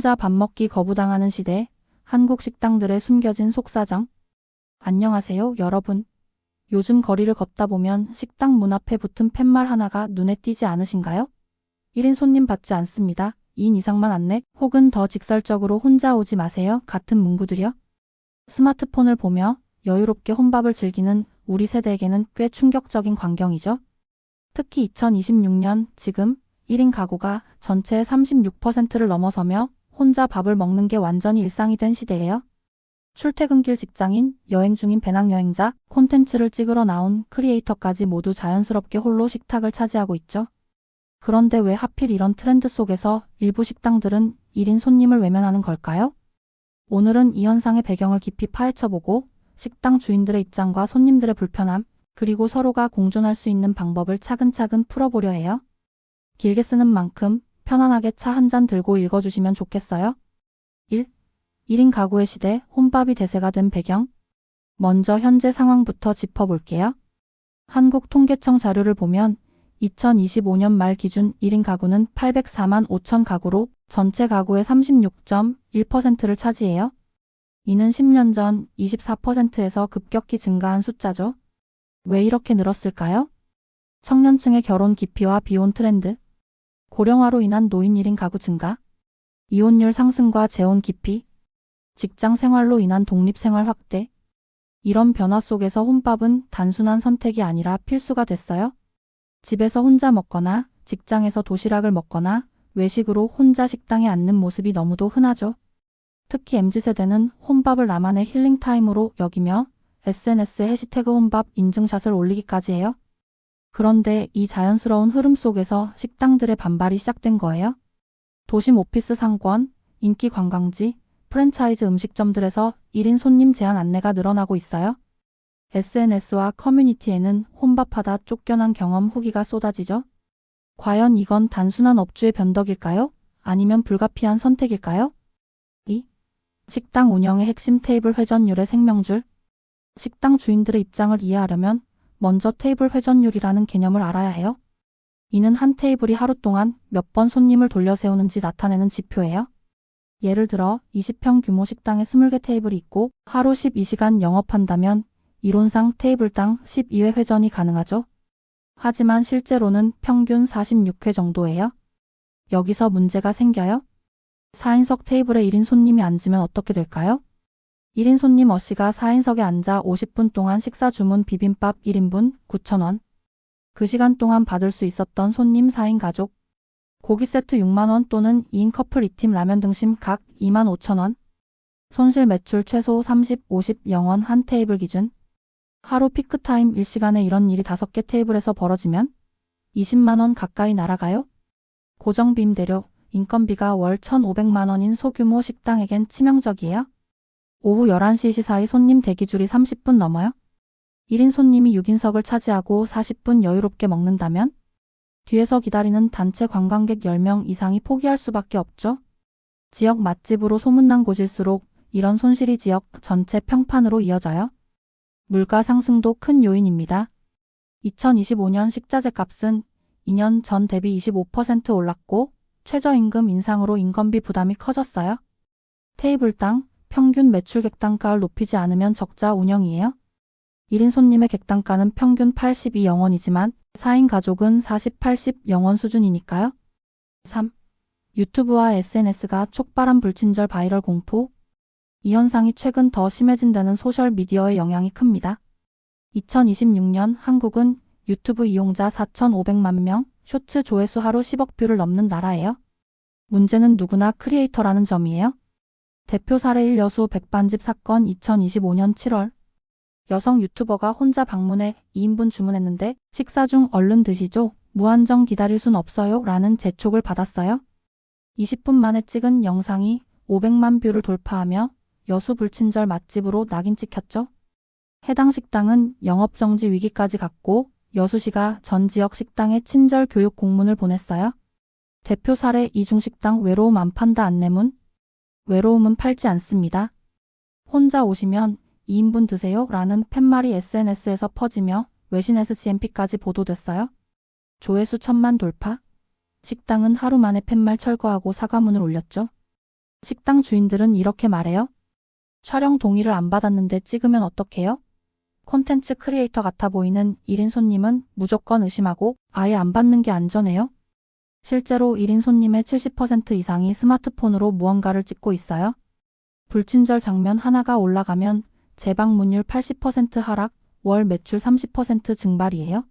혼자 밥 먹기 거부당하는 시대, 한국 식당들의 숨겨진 속사정. 안녕하세요, 여러분. 요즘 거리를 걷다 보면 식당 문 앞에 붙은 팻말 하나가 눈에 띄지 않으신가요? 1인 손님 받지 않습니다. 2인 이상만 안내, 혹은 더 직설적으로 혼자 오지 마세요 같은 문구들이요. 스마트폰을 보며 여유롭게 혼밥을 즐기는 우리 세대에게는 꽤 충격적인 광경이죠. 특히 2026년 지금 1인 가구가 전체의 36%를 넘어서며 혼자 밥을 먹는 게 완전히 일상이 된 시대예요. 출퇴근길 직장인, 여행 중인 배낭여행자, 콘텐츠를 찍으러 나온 크리에이터까지 모두 자연스럽게 홀로 식탁을 차지하고 있죠. 그런데 왜 하필 이런 트렌드 속에서 일부 식당들은 1인 손님을 외면하는 걸까요? 오늘은 이 현상의 배경을 깊이 파헤쳐보고 식당 주인들의 입장과 손님들의 불편함, 그리고 서로가 공존할 수 있는 방법을 차근차근 풀어보려 해요. 길게 쓰는 만큼 편안하게 차 한 잔 들고 읽어주시면 좋겠어요. 1. 1인 가구의 시대, 혼밥이 대세가 된 배경. 먼저 현재 상황부터 짚어볼게요. 한국통계청 자료를 보면 2025년 말 기준 1인 가구는 804만 5천 가구로 전체 가구의 36.1%를 차지해요. 이는 10년 전 24%에서 급격히 증가한 숫자죠. 왜 이렇게 늘었을까요? 청년층의 결혼 기피와 비혼 트렌드, 고령화로 인한 노인 1인 가구 증가, 이혼율 상승과 재혼 기피, 직장 생활로 인한 독립생활 확대. 이런 변화 속에서 혼밥은 단순한 선택이 아니라 필수가 됐어요. 집에서 혼자 먹거나 직장에서 도시락을 먹거나 외식으로 혼자 식당에 앉는 모습이 너무도 흔하죠. 특히 MZ세대는 혼밥을 나만의 힐링타임으로 여기며 SNS에 해시태그 혼밥 인증샷을 올리기까지 해요. 그런데 이 자연스러운 흐름 속에서 식당들의 반발이 시작된 거예요. 도심 오피스 상권, 인기 관광지, 프랜차이즈 음식점들에서 1인 손님 제한 안내가 늘어나고 있어요. SNS와 커뮤니티에는 혼밥하다 쫓겨난 경험 후기가 쏟아지죠. 과연 이건 단순한 업주의 변덕일까요? 아니면 불가피한 선택일까요? 2. 식당 운영의 핵심 테이블 회전율의 생명줄. 식당 주인들의 입장을 이해하려면 먼저 테이블 회전율이라는 개념을 알아야 해요. 이는 한 테이블이 하루 동안 몇 번 손님을 돌려 세우는지 나타내는 지표예요. 예를 들어 20평 규모 식당에 20개 테이블이 있고 하루 12시간 영업한다면 이론상 테이블당 12회 회전이 가능하죠. 하지만 실제로는 평균 46회 정도예요. 여기서 문제가 생겨요. 4인석 테이블에 1인 손님이 앉으면 어떻게 될까요? 1인 손님 어씨가 4인석에 앉아 50분 동안 식사 주문 비빔밥 1인분 9,000원. 그 시간 동안 받을 수 있었던 손님 4인 가족. 고기 세트 6만원 또는 2인 커플 2팀 라면 등심 각 25,000원. 손실 매출 최소 30, 50, 0원 한 테이블 기준. 하루 피크타임 1시간에 이런 일이 5개 테이블에서 벌어지면 20만원 가까이 날아가요. 고정비 임대료, 인건비가 월 1,500만원인 소규모 식당에겐 치명적이에요. 오후 11시 사이 손님 대기줄이 30분 넘어요. 1인 손님이 6인석을 차지하고 40분 여유롭게 먹는다면 뒤에서 기다리는 단체 관광객 10명 이상이 포기할 수밖에 없죠. 지역 맛집으로 소문난 곳일수록 이런 손실이 지역 전체 평판으로 이어져요. 물가 상승도 큰 요인입니다. 2025년 식자재 값은 2년 전 대비 25% 올랐고 최저임금 인상으로 인건비 부담이 커졌어요. 테이블당 평균 매출 객단가를 높이지 않으면 적자 운영이에요. 1인 손님의 객단가는 평균 82영원이지만 4인 가족은 40, 80영원 수준이니까요. 3. 유튜브와 SNS가 촉발한 불친절 바이럴 공포. 이 현상이 최근 더 심해진 데는 소셜미디어의 영향이 큽니다. 2026년 한국은 유튜브 이용자 4,500만 명, 쇼츠 조회수 하루 10억 뷰를 넘는 나라예요. 문제는 누구나 크리에이터라는 점이에요. 대표 사례 1 여수 백반집 사건 2025년 7월. 여성 유튜버가 혼자 방문해 2인분 주문했는데 식사 중 얼른 드시죠. 무한정 기다릴 순 없어요. 라는 재촉을 받았어요. 20분 만에 찍은 영상이 500만 뷰를 돌파하며 여수 불친절 맛집으로 낙인 찍혔죠. 해당 식당은 영업정지 위기까지 갔고 여수시가 전 지역 식당에 친절 교육 공문을 보냈어요. 대표 사례 이중식당 외로움 안 판다 안내문. 외로움은 팔지 않습니다. 혼자 오시면 2인분 드세요 라는 팻말이 SNS에서 퍼지며 외신 SCMP까지 보도됐어요. 조회수 1,000만 돌파. 식당은 하루 만에 팻말 철거하고 사과문을 올렸죠. 식당 주인들은 이렇게 말해요. 촬영 동의를 안 받았는데 찍으면 어떡해요? 콘텐츠 크리에이터 같아 보이는 1인 손님은 무조건 의심하고 아예 안 받는 게 안전해요. 실제로 1인 손님의 70% 이상이 스마트폰으로 무언가를 찍고 있어요. 불친절 장면 하나가 올라가면 재방문율 80% 하락, 월 매출 30% 증발이에요.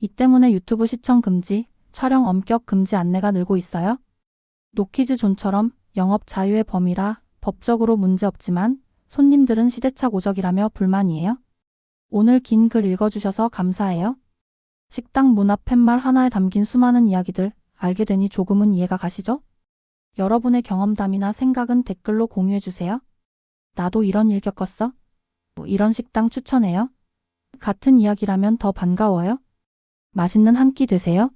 이 때문에 유튜브 시청 금지, 촬영 엄격 금지 안내가 늘고 있어요. 노키즈 존처럼 영업 자유의 범위라 법적으로 문제없지만 손님들은 시대착 오적이라며 불만이에요. 오늘 긴 글 읽어주셔서 감사해요. 식당 문 앞 팻말 하나에 담긴 수많은 이야기들 알게 되니 조금은 이해가 가시죠? 여러분의 경험담이나 생각은 댓글로 공유해주세요. 나도 이런 일 겪었어? 이런 식당 추천해요. 같은 이야기라면 더 반가워요. 맛있는 한 끼 되세요.